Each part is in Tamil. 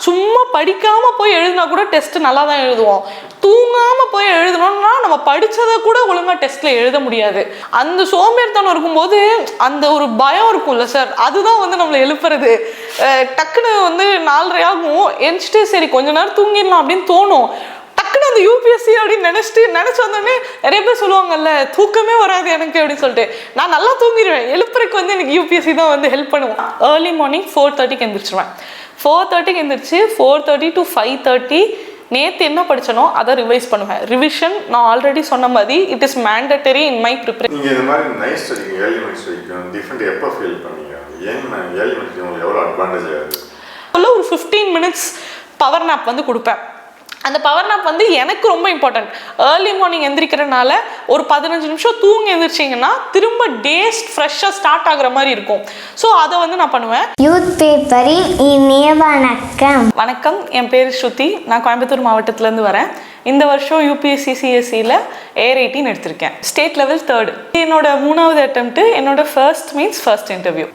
சும்மா படிக்காமல் போய் எழுதினா கூட டெஸ்ட் நல்லா தான் எழுதுவோம். தூங்காமல் போய் எழுதணும்னா நம்ம படித்ததை கூட ஒழுங்காக டெஸ்ட்டில் எழுத முடியாது. அந்த சோம்பேறித்தனம் இருக்கும்போது அந்த ஒரு பயம் இருக்கும்ல சார், அதுதான் வந்து நம்மளை எழுப்புறது. டக்குன்னு வந்து 4:30 ஆகும், எந்திரிச்சிட்டு சரி கொஞ்ச நேரம் தூங்கிடலாம் அப்படின்னு தோணும். டக்குன்னு அந்த யூபிஎஸ்சி அப்படின்னு நினச்சி வந்தோடனே நிறைய பேர் சொல்லுவாங்கல்ல, தூக்கமே வராது எனக்கு அப்படின்னு சொல்லிட்டு. நான் நல்லா தூங்கிடுவேன், எழுப்புறதுக்கு வந்து எனக்கு யூபிஎஸ்சி தான் வந்து ஹெல்ப் பண்ணுவேன். Early morning 4:30க்கு எந்திரிச்சிருவேன். 4:30க்கு எந்திரிச்சு 4:30 to 5:30 நேற்று என்ன படிச்சனோ அதை ரிவைஸ் பண்ணுவேன். ரிவிஷன் நான் ஆல்ரெடி சொன்ன மாதிரி it is mandatory in my preparation. நீங்கள் இந்த மாதிரி night studying early morning studying different எப்போ ஃபீல் பண்ணீங்க? ஏன் ஏர்லி மார்னிங் உங்களுக்கு எவ்வளோ அட்வான்டேஜ் ஆகுது? ஒரு 15 minutes பவர் நாப் வந்து கொடுப்பேன். அந்த பவர் நாப் வந்து எனக்கு ரொம்ப இம்பார்ட்டன்ட். ஏர்லி மார்னிங் எந்திரிக்கிறனால ஒரு 15 நிமிஷம் தூங்கி எந்திரிச்சிங்கன்னா திரும்ப டேஸ் ஃப்ரெஷ்ஷாக ஸ்டார்ட் ஆகுற மாதிரி இருக்கும். ஸோ அதை வந்து நான் பண்ணுவேன். யூத் பேப்பரின் இனிய வணக்கம். வணக்கம், என் பேர் ஸ்ருதி. நான் கோயம்புத்தூர் மாவட்டத்திலேருந்து வரேன். இந்த வருஷம் யூபிஎஸ்சி சிஎஸ்சியில் ஏர் 18 எடுத்திருக்கேன். State level 3rd. என்னோட 3வது அட்டெம்ப்ட், என்னோட ஃபர்ஸ்ட் இன்டர்வியூ.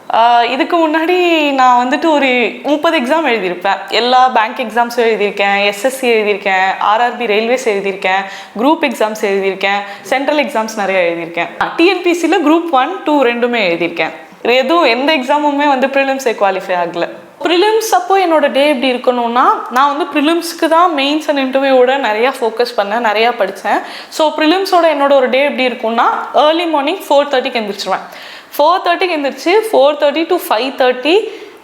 இதுக்கு முன்னாடி நான் வந்துட்டு ஒரு 30 எக்ஸாம் எழுதியிருப்பேன். எல்லா பேங்க் எக்ஸாம்ஸும் எழுதியிருக்கேன், எஸ்எஸ்சி எழுதியிருக்கேன், ஆர்ஆர்பி ரயில்வேஸ் எழுதியிருக்கேன், குரூப் எக்ஸாம்ஸ் எழுதியிருக்கேன், சென்ட்ரல் எக்ஸாம்ஸ் நிறைய எழுதியிருக்கேன். டிஎன்பிசியில் குரூப் 1, 2 ரெண்டுமே எழுதியிருக்கேன். எதுவும் எந்த எக்ஸாமுமே வந்து ப்ரிலிம்ஸே குவாலிஃபை ஆகலை. ப்ரிலிம்ஸ் அப்போ என்னோட டே எப்படி இருக்கணும்னா, நான் வந்து ப்ரிலிம்ஸ்க்கு தான் மெயின்ஸ் அண்ட் இன்டர்வியூவோட நிறையா ஃபோக்கஸ் பண்ணேன், நிறையா படித்தேன். ஸோ ப்ரிலிம்ஸோட என்னோட ஒரு டே எப்படி இருக்கும்னா, ஏர்லி மார்னிங் 4:30க்கு எந்திரிச்சிருவேன். 4:30க்கு எந்திரிச்சு 4:30 to 5:30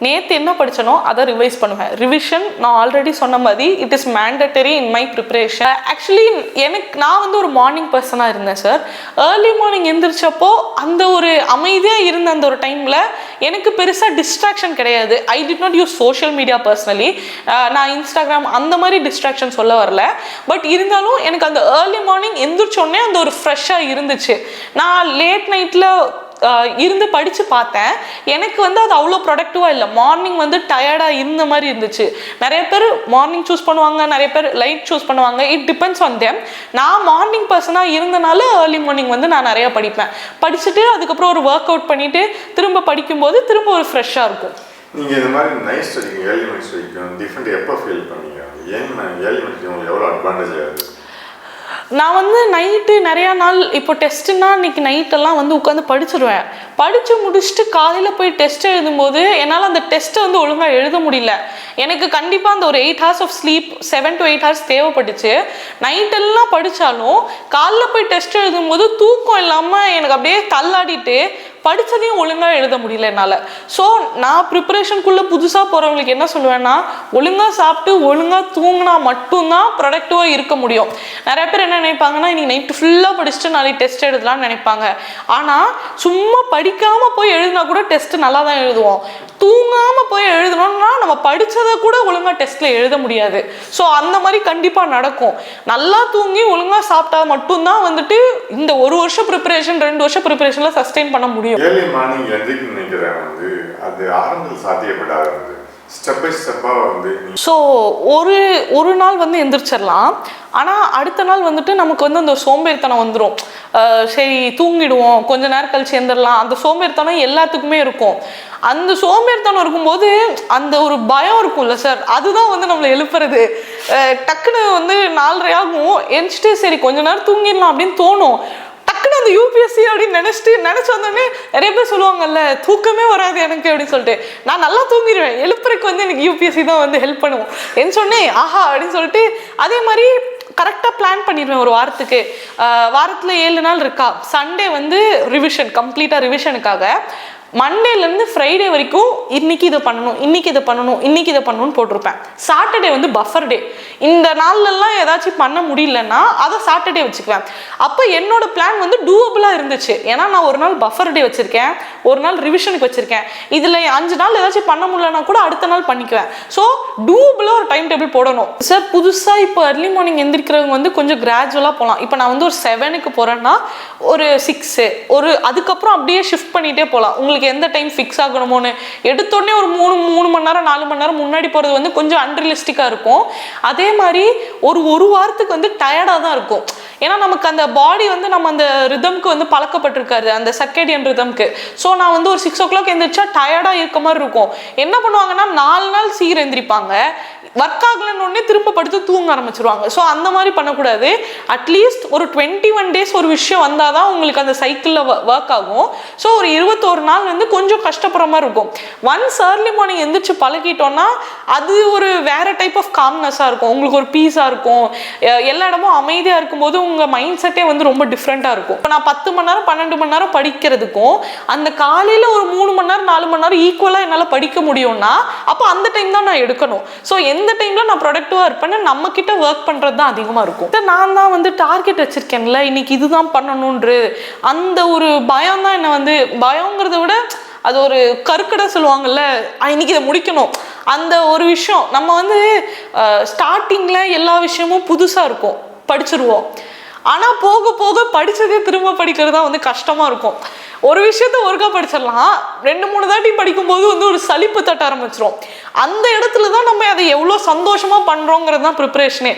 நேற்று என்ன படித்தனோ அதை ரிவைஸ் பண்ணுவேன். ரிவிஷன் நான் ஆல்ரெடி சொன்ன மாதிரி it is mandatory in my preparation. Actually நான் வந்து ஒரு மார்னிங் பர்சனாக இருந்தேன் சார். ஏர்லி மார்னிங் எந்திரிச்சப்போ அந்த ஒரு அமைதியாக இருந்த அந்த ஒரு டைமில் எனக்கு பெருசாக டிஸ்ட்ராக்ஷன் கிடையாது. I did not use social media personally. நான் இன்ஸ்டாகிராம் அந்த மாதிரி டிஸ்ட்ராக்ஷன் சொல்ல வரல. பட் இருந்தாலும் எனக்கு அந்த ஏர்லி மார்னிங் எந்திரிச்சோடனே அந்த ஒரு ஃப்ரெஷ்ஷாக இருந்துச்சு. நான் லேட் நைட்டில் இருந்து படித்து பார்த்தேன். எனக்கு வந்து அது அவ்வளோ ப்ரொடக்டிவாக இல்லை. மார்னிங் வந்து டயர்டாக இருந்த மாதிரி இருந்துச்சு. நிறைய பேர் மார்னிங் சூஸ் பண்ணுவாங்க, நிறைய பேர் லைட் சூஸ் பண்ணுவாங்க. It depends on them. நான் மார்னிங் பர்சனாக இருந்தனால ஏர்லி மார்னிங் வந்து நான் நிறையா படிப்பேன். படிச்சுட்டு அதுக்கப்புறம் ஒரு ஒர்க் அவுட் பண்ணிவிட்டு திரும்ப படிக்கும்போது திரும்ப ஒரு ஃப்ரெஷ்ஷாக இருக்கும். நீங்கள் இந்த மாதிரி night studying early morning studying different எப்போ ஃபீல் பண்ணீங்க? ஏன் ஏர்லி மார்னிங் உங்களுக்கு எவ்வளோ அட்வான்டேஜ் ஆகுது? நான் வந்து நைட்டு நிறையா நாள், இப்போ டெஸ்ட்டுன்னா இன்றைக்கி நைட்டெல்லாம் வந்து உட்காந்து படிச்சிடுவேன். படித்து முடிச்சுட்டு காலையில் போய் டெஸ்ட் எழுதும்போது என்னால் அந்த டெஸ்ட்டை வந்து ஒழுங்காக எழுத முடியல. எனக்கு கண்டிப்பாக அந்த ஒரு 8 hours of sleep, 7 to 8 hours தேவைப்பட்டுச்சு. நைட்டெல்லாம் படித்தாலும் காலைல போய் டெஸ்ட் எழுதும்போது தூக்கம் இல்லாமல் எனக்கு அப்படியே தள்ளாடிட்டு படித்ததையும் ஒழுங்காக எழுத முடியல என்னால். ஸோ நான் ப்ரிப்பரேஷனுக்குள்ளே புதுசாக போகிறவங்களுக்கு என்ன சொல்லுவேன்னா, ஒழுங்காக சாப்பிட்டு ஒழுங்காக தூங்கினா மட்டும்தான் ப்ரொடக்டிவாக இருக்க முடியும். நிறைய பேர் என்ன நினைப்பாங்கன்னா, இன்றைக்கி நைட்டு ஃபுல்லாக படிச்சுட்டு நாளைக்கு டெஸ்ட் எழுதலாம்னு நினைப்பாங்க. ஆனால் சும்மா படிக்காமல் போய் எழுதினா கூட டெஸ்ட்டு நல்லா தான் எழுதுவோம். தூங்காமல் போய் எழுதணும்னா நம்ம படித்ததை கூட ஒழுங்காக டெஸ்ட்டில் எழுத முடியாது. ஸோ அந்த மாதிரி கண்டிப்பாக நடக்கும். நல்லா தூங்கி ஒழுங்காக சாப்பிட்டா மட்டும்தான் வந்துட்டு இந்த 1 வருஷம் ப்ரிப்பரேஷன் 2 வருஷம் ப்ரிப்பரேஷனில் சஸ்டெயின் பண்ண முடியும். ஏர்லி மார்னிங் எந்திரிக்க நினைக்கிறேன் வந்து அது ஆரம்பத்தில் சாத்தியப்படாது. ஸ்டெப் பை ஸ்டெப்பாக வந்து ஸோ ஒரு நாள் வந்து எந்திரிச்சிடலாம். ஆனால் அடுத்த நாள் வந்துட்டு நமக்கு வந்து அந்த சோம்பேறித்தனம் வந்துடும். சரி தூங்கிடுவோம், கொஞ்ச நேரம் கழிச்சு எந்திரலாம், அந்த சோம்பேறித்தனம் எல்லாத்துக்குமே இருக்கும். அந்த சோம்பேறித்தனம் இருக்கும்போது அந்த ஒரு பயம் இருக்கும்ல சார், அதுதான் வந்து நம்மளை எழுப்புறது. டக்குன்னு வந்து 4:30 ஆகும், எந்திரிச்சிட்டு சரி கொஞ்ச நேரம் தூங்கிடலாம் அப்படின்னு தோணும். டக்குன்னு அந்த யூபிஎஸ்சி அப்படின்னு நினச்சி வந்தோடனே நிறைய பேர் சொல்லுவாங்கல்ல, தூக்கமே வராது எனக்கு அப்படின்னு சொல்லிட்டு. நான் நல்லா தூங்கிடுவேன், எழுப்புறதுக்கு வந்து எனக்கு யூபிஎஸ்சி தான் வந்து ஹெல்ப் பண்ணுவோம். என்ன சொன்னேன் ஆஹா அப்படின்னு சொல்லிட்டு அதே மாதிரி கரெக்டாக பிளான் பண்ணிடுவேன். ஒரு வாரத்தில் 7 நாள் இருக்கா, சண்டே வந்து கம்ப்ளீட்டாக ரிவிஷனுக்காக மண்டேலேருந்து ஃப்ரைடே வரைக்கும் இன்னைக்கு இதை பண்ணணும்னு போட்டிருப்பேன். சாட்டர்டே வந்து பஃபர் டே. இந்த நாள்லலாம் ஏதாச்சும் பண்ண முடியலன்னா அதை சாட்டர்டே வச்சுக்குவேன். அப்போ என்னோட பிளான் வந்து டூவபிளாக இருந்துச்சு. ஏன்னா நான் ஒரு நாள் பஃபர் டே வச்சுருக்கேன், ஒரு நாள் ரிவிஷனுக்கு வச்சுருக்கேன். இதில் 5 நாள் ஏதாச்சும் பண்ண முடியலன்னா கூட அடுத்த நாள் பண்ணிக்குவேன். ஸோ டூவபிளாக ஒரு டைம் டேபிள் போடணும் சார். புதுசாக இப்போ அர்லி மார்னிங் எந்திரிக்கிறவங்க வந்து கொஞ்சம் கிராஜுவலாக போகலாம். இப்போ நான் வந்து ஒரு 7க்கு போகிறேன்னா ஒரு 6 அதுக்கப்புறம் அப்படியே ஷிஃப்ட் பண்ணிகிட்டே போகலாம். உங்களுக்கு எந்த டைம் ஃபிக்ஸ் ஆகணுமோன்னு எடுத்தோடனே ஒரு 3 மணி நேரம் 4 மணி நேரம் முன்னாடி போகிறது வந்து கொஞ்சம் அன்ரியலிஸ்டிக்காக இருக்கும். அதே மாதிரி ஒரு வாரத்துக்கு வந்து டயர்டாக தான் இருக்கும். ஏன்னா நமக்கு அந்த பாடி வந்து நம்ம அந்த ரிதம்க்கு வந்து பழக்கப்பட்டிருக்காரு, அந்த சர்க்கேடியன் ரிதம்க்கு. ஸோ நான் வந்து ஒரு 6 o'clock எந்திரிச்சா டயர்டாக இருக்க மாதிரி இருக்கும். என்ன பண்ணுவாங்கன்னா 4 நாள் சீக்கிரம் எந்திரிப்பாங்க, ஒர்க் ஆகலன்னு திரும்ப படுத்து தூங்க ஆரம்பிச்சிருவாங்க. ஸோ அந்த மாதிரி பண்ணக்கூடாது. அட்லீஸ்ட் ஒரு 21 days ஒரு விஷயம் வந்தால் தான் உங்களுக்கு அந்த சைக்கிளில் ஒர்க் ஆகும். ஸோ ஒரு 21 நாள் கொஞ்சம் கஷ்டப்படுற மாதிரி இருக்கும். ஒன்ஸ் ஏர்லி மார்னிங் எந்திரிச்சு பழகிட்டோம்னா அது ஒரு வேற டைப் ஆஃப் காம்னஸாக இருக்கும். உங்களுக்கு ஒரு பீஸாக இருக்கும். எல்லா இடமும் அமைதியாக இருக்கும்போது உங்கள் மைண்ட் செட்டே ரொம்ப டிஃப்ரெண்ட்டாக இருக்கும். இப்போ நான் 10 மணி நேரம் 12 மணி நேரம் படிக்கிறதுக்கும் அந்த காலையில் ஒரு 3 மணி நேரம் 4 மணி நேரம் ஈக்குவலாக என்னால் படிக்க முடியும்னா அப்போ அந்த டைம் தான் நான் எடுக்கணும். ஸோ எந்த டைம்ல நான் ப்ரொடக்டிவாக இருப்பேன்னு நம்ம கிட்ட ஒர்க் பண்ணுறது தான் அதிகமாக இருக்கும். நான் தான் டார்கெட் வச்சிருக்கேன்ல, இன்னைக்கு இதுதான் பண்ணணுன்ற அந்த ஒரு பயம் தான் என்னை பயங்கிறத விட அது ஒரு கருக்கடை சொல்லுவாங்கல்ல, இன்னைக்கு இதை முடிக்கணும் அந்த ஒரு விஷயம். நம்ம ஸ்டார்டிங்கில் எல்லா விஷயமும் புதுசாக இருக்கும், படிச்சிருவோம். ஆனால் போக போக படித்ததே திரும்ப படிக்கிறது தான் கஷ்டமாக இருக்கும். ஒரு விஷயத்த ஒருக்கா படிச்சிடலாம், 2-3 தாட்டி படிக்கும்போது ஒரு சலிப்பு தட்ட ஆரம்பிச்சிடும். அந்த இடத்துல தான் நம்ம அதை எவ்வளோ சந்தோஷமாக பண்ணுறோங்கிறது தான் ப்ரிப்பரேஷனே.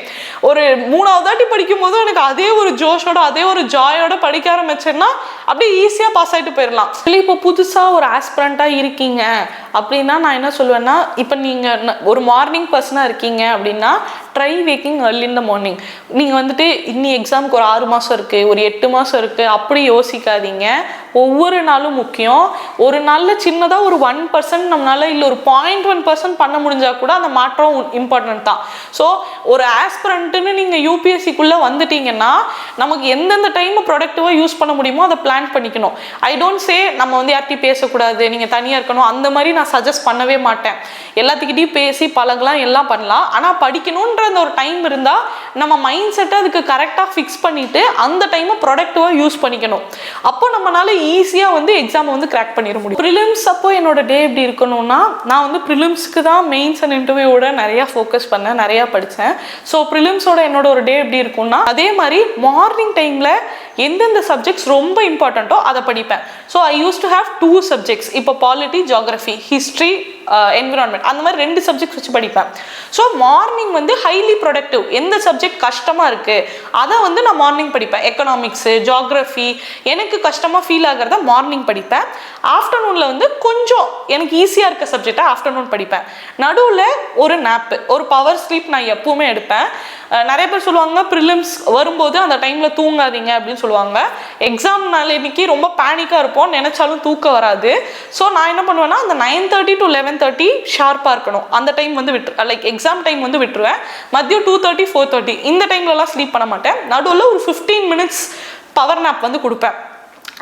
ஒரு 3ஆவது தாட்டி படிக்கும் போது எனக்கு அதே ஒரு ஜோஷோட அதே ஒரு ஜாயோட படிக்க ஆரம்பிச்சேன்னா அப்படியே ஈஸியாக பாஸ் ஆகிட்டு போயிடலாம். இல்லை இப்போ புதுசாக ஒரு ஆஸ்பிரண்ட்டாக இருக்கீங்க அப்படின்னா நான் என்ன சொல்லுவேன்னா, இப்போ நீங்கள் ஒரு மார்னிங் பர்சனாக இருக்கீங்க அப்படின்னா try waking early in the morning. நீங்கள் இன்னி எக்ஸாமுக்கு ஒரு 6 மாதம் இருக்குது, ஒரு 8 மாதம் இருக்குது அப்படி யோசிக்காதீங்க. ஒவ்வொரு நாளும் முக்கியம். ஒரு நாளில் சின்னதாக ஒரு 1% நம்மளால இல்லை ஒரு 0.1% பண்ண முடிஞ்சால் கூட அந்த மாற்றம் இம்பார்ட்டன்ட் தான். ஸோ ஒரு ஆஸ்பிரண்ட்டுன்னு நீங்கள் யூபிஎஸ்சிக்குள்ளே வந்துட்டீங்கன்னா நமக்கு எந்தெந்த டைமை ப்ரொடக்டிவாக யூஸ் பண்ண முடியுமோ அதை பிளான் பண்ணிக்கணும். ஐ டோன்ட் சே நம்ம யார்கிட்டையும் பேசக்கூடாது, நீங்கள் தனியாக இருக்கணும், அந்த மாதிரி நான் சஜஸ்ட் பண்ணவே மாட்டேன். எல்லாத்துக்கிட்டையும் பேசி பழகலாம், எல்லாம் பண்ணலாம். ஆனால் படிக்கணுன்ற அந்த ஒரு டைம் இருந்தால் நம்ம மைண்ட் செட்டை அதுக்கு கரெக்டாக ஃபிக்ஸ் பண்ணிவிட்டு அந்த டைமை ப்ரொடக்டிவாக யூஸ் பண்ணிக்கணும். அப்போ நம்மளால ஈஸியாக எக்ஸாமை கிராக் பண்ணிட முடியும். ப்ரிலிம்ஸ் அப்போ என்னோட டே எப்படி இருக்கணும்னா, நான் ப்ரிலிம்ஸ்க்கு தான் மெயின்ஸ் அண்ட் இன்டர்வியூவோட நிறையா ஃபோக்கஸ் பண்ணேன், நிறையா படித்தேன். ஸோ ப்ரிலிம்ஸோட என்னோட ஒரு டே எப்படி இருக்கும்னா, அதே மாதிரி மார்னிங் டைமில் எந்தெந்த சப்ஜெக்ட்ஸ் ரொம்ப இம்பார்ட்டண்ட்டோ அதை படிப்பேன். So I use to have 2 subjects. இப்போ பாலிட்டி, ஜியோகிராஃபி, ஹிஸ்ட்ரி, என்விரான்மெண்ட் அந்த மாதிரி 2 சப்ஜெக்ட்ஸ் வச்சு படிப்பேன். So morning highly productive. எந்த சப்ஜெக்ட் கஷ்டமாக இருக்குது அதை நான் மார்னிங் படிப்பேன். எக்கனாமிக்ஸு, ஜியோகிராஃபி எனக்கு கஷ்டமாக ஃபீல் ஆகிறத மார்னிங் படிப்பேன். ஆஃப்டர்நூனில் கொஞ்சம் எனக்கு ஈஸியாக இருக்க சப்ஜெக்டை ஆஃப்டர்நூன் படிப்பேன். நடுவில் ஒரு நாப்பு, ஒரு பவர் ஸ்லீப் நான் எப்பவுமே எடுப்பேன். நிறைய பேர் சொல்லுவாங்க ப்ரிலிம்ஸ் வரும்போது அந்த டைமில் தூங்காதீங்க அப்படின்னு சொல்லுவாங்க. எக்ஸாம்னால இன்னைக்கு ரொம்ப பேனிக்காக இருப்போம், நினச்சாலும் தூக்கம் வராது. ஸோ நான் என்ன பண்ணுவேன்னா அந்த 9:30 to 11:30 ஷார்ப்பாக இருக்கணும். அந்த டைம் லைக் எக்ஸாம் டைம் விட்டுருவேன். மதியம் 2:30, 4:30 இந்த டைம்லலாம் ஸ்லீப் பண்ண மாட்டேன். நடுவில் ஒரு 15 minutes பவர் நாப் கொடுப்பேன்.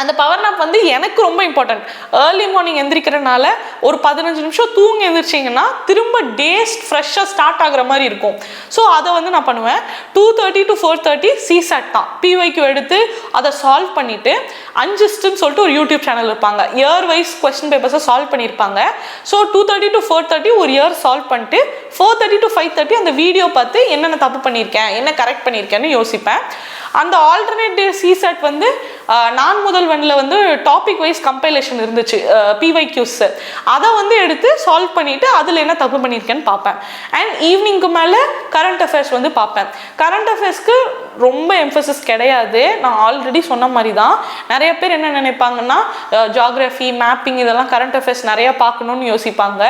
அந்த பவர் நாப் எனக்கு ரொம்ப இம்பார்ட்டன்ட். ஏர்லி மார்னிங் எந்திரிக்கிறனால ஒரு 15 நிமிஷம் தூங்கி எழுந்திரிச்சிங்கன்னா திரும்ப டேஸ் ஃப்ரெஷ்ஷாக ஸ்டார்ட் ஆகுற மாதிரி இருக்கும். ஸோ அதை நான் பண்ணுவேன். 2:30 to 4:30 சிசாட் தான். PYQ எடுத்து அதை சால்வ் பண்ணிவிட்டு அன்ஜஸ்ட்னு சொல்லிட்டு ஒரு யூடியூப் சேனல் இருப்பாங்க. இயர் வைஸ் கொஸ்டின் பேப்பர்ஸை சால்வ் பண்ணியிருப்பாங்க. ஸோ 2:30 to 4:30 ஒரு இயர் சால்வ் பண்ணிட்டு 4:30 to 5:30 அந்த வீடியோ பார்த்து என்னென்ன தப்பு பண்ணியிருக்கேன், என்ன கரெக்ட் பண்ணியிருக்கேன்னு யோசிப்பேன். அந்த ஆல்டர்னேட் டே சிசாட் நான் முதல்வனில் டாபிக் வைஸ் கம்பைலேஷன் இருந்துச்சு, PYQs. அதை எடுத்து சால்வ் பண்ணிவிட்டு அதில் என்ன தப்பு பண்ணியிருக்கேன்னு பார்ப்பேன். அண்ட் ஈவினிங்க்கு மேலே கரண்ட் அஃபேர்ஸ் பார்ப்பேன். கரண்ட் அஃபேர்ஸ்க்கு ரொம்ப எம்ஃபசிஸ் கிடையாது. நான் ஆல்ரெடி சொன்ன மாதிரி தான். நிறைய பேர் என்ன நினைப்பாங்கன்னா ஜியோகிராஃபி, மேப்பிங் இதெல்லாம் கரண்ட் அஃபேர்ஸ் நிறையா பார்க்கணுன்னு யோசிப்பாங்க.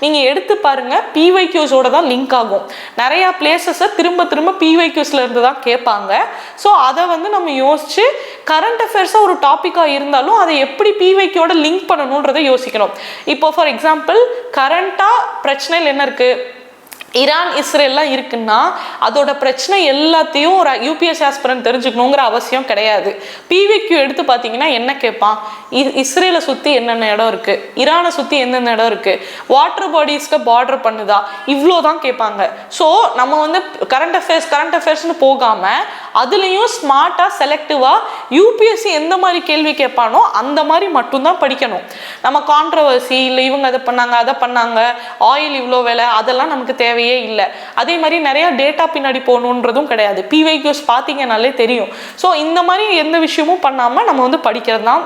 நீங்கள் எடுத்து பாருங்கள், PYQஸோட தான் லிங்க் ஆகும். நிறையா பிளேசஸை திரும்ப திரும்ப PYQஸில் இருந்து தான் கேட்பாங்க. ஸோ அதை நம்ம யோசிச்சு கரண்ட் அஃபேர்ஸாக ஒரு டாப்பிக்காக இருந்தாலும் அதை எப்படி PYQவோட லிங்க் பண்ணணுன்றதை யோசிக்கணும். இப்போ ஃபார் எக்ஸாம்பிள் கரண்ட்டாக பிரச்சனையில் என்ன இருக்குது, ஈரான் இஸ்ரேல்லாம் இருக்குன்னா அதோட பிரச்சனை எல்லாத்தையும் ஒரு யூபிஎஸ்சி ஆஸ்பிரண்ட் தெரிஞ்சுக்கணுங்கிற அவசியம் கிடையாது. PYQ எடுத்து பார்த்தீங்கன்னா என்ன கேட்பான், இஸ்ரேலை சுற்றி என்னென்ன இடம் இருக்குது, ஈரானை சுற்றி எந்தெந்த இடம் இருக்குது, வாட்டர் பாடிஸ்க்கு பார்டர் பண்ணுதா, இவ்வளோ தான் கேட்பாங்க. ஸோ நம்ம கரண்ட் அஃபேர்ஸ்னு போகாமல் அதுலேயும் ஸ்மார்ட்டாக செலக்டிவாக யூபிஎஸ்சி எந்த மாதிரி கேள்வி கேட்பானோ அந்த மாதிரி மட்டும்தான் படிக்கணும். நம்ம கான்ட்ரவர்சி இல்லை இவங்க அதை பண்ணாங்க ஆயில் இவ்வளோ விலை அதெல்லாம் நமக்கு தேவையே இல்லை. அதே மாதிரி நிறைய டேட்டா பின்னாடி போகணுன்றதும் கிடையாது. PYQs பார்த்தீங்கன்னாலே தெரியும். ஸோ இந்த மாதிரி எந்த விஷயமும் பண்ணாமல் நம்ம படிக்கிறது தான்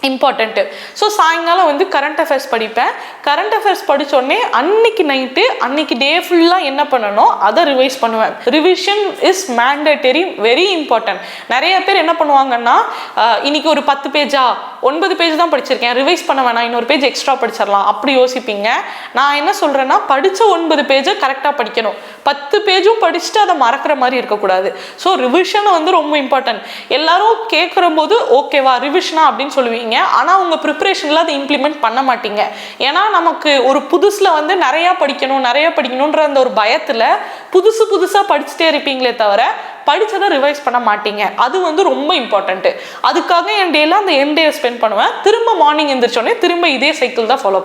இம்பார்ட்டண்ட்டு. ஸோ சாயங்காலம் கரண்ட் அஃபேர்ஸ் படிப்பேன். கரண்ட் அஃபேர்ஸ் படித்தோடனே அன்னைக்கு நைட்டு அன்னைக்கு டே ஃபுல்லாக என்ன பண்ணணும் அதை ரிவைஸ் பண்ணுவேன். Revision is mandatory, very important. நிறைய பேர் என்ன பண்ணுவாங்கன்னா இன்னைக்கு ஒரு 10 பேஜா 9 பேஜ் தான் படிச்சிருக்கேன், ரிவைஸ் பண்ண வேணாம், இன்னொரு பேஜ் எக்ஸ்ட்ரா படிச்சிடலாம் அப்படி யோசிப்பீங்க. நான் என்ன சொல்கிறேன்னா, படித்த 9 பேஜை கரெக்டாக படிக்கணும். 10 பேஜும் படிச்சுட்டு அதை மறக்கிற மாதிரி இருக்கக்கூடாது. ஸோ ரிவிஷன் வந்து ரொம்ப இம்பார்ட்டன்ட். எல்லாரும் கேட்குற போது ஓகேவா ரிவிஷனா அப்படின்னு சொல்லுவீங்க, ஆனால் உங்கள் ப்ரிப்பரேஷனில் அதை இம்ப்ளிமெண்ட் பண்ண மாட்டீங்க. ஏன்னா நமக்கு ஒரு புதுசில் வந்து நிறையா படிக்கணுன்ற அந்த ஒரு பயத்தில் புதுசாக படிச்சுட்டே இருப்பீங்களே தவிர படித்ததை ரிவைஸ் பண்ண மாட்டீங்க. அது வந்து ரொம்ப இம்பார்ட்டன்ட்டு. அதுக்காக என் டேல அந்த என் டே ஸ்பெண்ட் பண்ணுவேன். திரும்ப மார்னிங் எழுந்திரிச்சோடனே திரும்ப இதே சைக்கிள் தான் ஃபாலோ